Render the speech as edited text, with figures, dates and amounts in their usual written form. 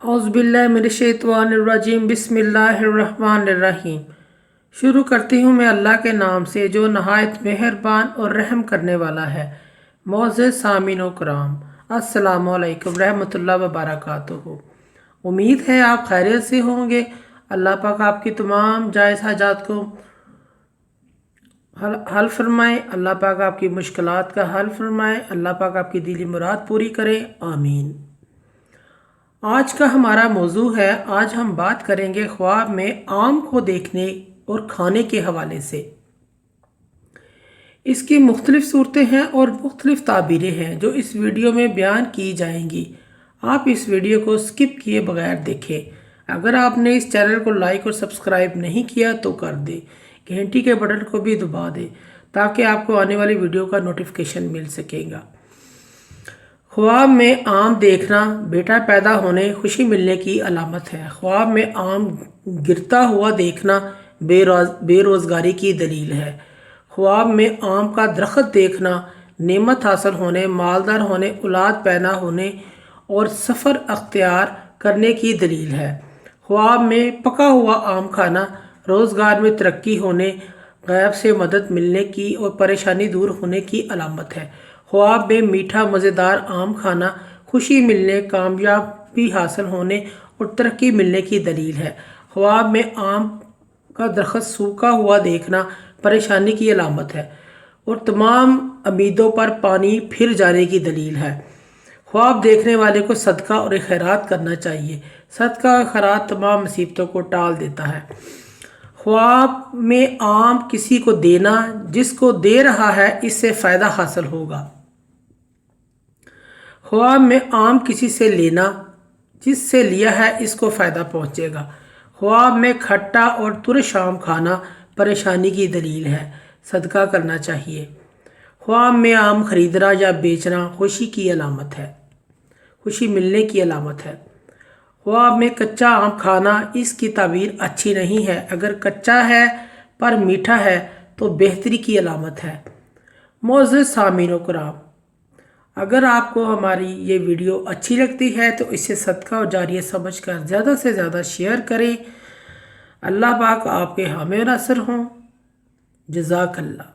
औज़ु बिल्लाहि मिनश्शैतानिर्रजीम बिस्मिल्लाहिर्रहमानिर्रहीम। शुरू करती हूँ मैं अल्लाह के नाम से जो नहायत मेहरबान और रहम करने वाला है। मोअज़्ज़ज़ सामीन व कराम, अस्सलामु अलैकुम रहमतुल्लाहि व बरकातुहू। उम्मीद है आप खैरियत से होंगे। अल्लाह पाक आपकी तमाम जायज़ हाजात को हल फरमाए। अल्लाह पाक आपकी मुश्किलात का हल फरमाए। अल्लाह पाक आपकी दिली मुराद पूरी करे, आमीन। आज का हमारा मौजू है, आज हम बात करेंगे ख्वाब में आम को देखने और खाने के हवाले से। इसकी मुख्तलिफ सूरतें हैं और मुख्तलिफ ताबीरें हैं जो इस वीडियो में बयान की जाएंगी। आप इस वीडियो को स्किप किए बगैर देखें। अगर आपने इस चैनल को लाइक और सब्सक्राइब नहीं किया तो कर दें, घंटी के बटन को भी दबा दें ताकि आपको आने वाली वीडियो का नोटिफिकेशन मिल सकेगा। ख्वाब में आम देखना बेटा पैदा होने खुशी मिलने की अलामत है। ख्वाब में आम गिरता हुआ देखना बेरोज़गारी की दलील है। ख्वाब में आम का दरख्त देखना नेमत हासिल होने, मालदार होने, औलाद पैदा होने और सफ़र अख्तियार करने की दलील है। ख्वाब में पका हुआ आम खाना रोज़गार में तरक्की होने, गैब से मदद मिलने की और परेशानी दूर होने की अलामत है। ख्वाब में मीठा मज़ेदार आम खाना खुशी मिलने, कामयाबी हासिल होने और तरक्की मिलने की दलील है। ख्वाब में आम का दरख्त सूखा हुआ देखना परेशानी की अलामत है और तमाम उम्मीदों पर पानी फिर जाने की दलील है। ख्वाब देखने वाले को सदका और खैरात करना चाहिए। सदका और खैरात तमाम मुसीबतों को टाल देता है। ख्वाब में आम किसी को देना, जिसको दे रहा है इससे फ़ायदा हासिल होगा। ख्वाब में आम किसी से लेना, जिससे लिया है इसको फ़ायदा पहुँचेगा। ख्वाब में खट्टा और तुरश आम खाना परेशानी की दलील है, सदका करना चाहिए। ख्वाब में आम खरीदना या बेचना खुशी की अलामत है, खुशी मिलने की अलामत है। ख्वाब में कच्चा आम खाना, इसकी ताबीर अच्छी नहीं है। अगर कच्चा है पर मीठा है तो बेहतरी की अलामत है। मोअज़्ज़ज़ सामीन व कराम, अगर आपको हमारी ये वीडियो अच्छी लगती है तो इसे सदका और जारिया समझकर ज़्यादा से ज़्यादा शेयर करें। अल्लाह पाक आपके हामी नासर हों। जज़ाकल्लाह।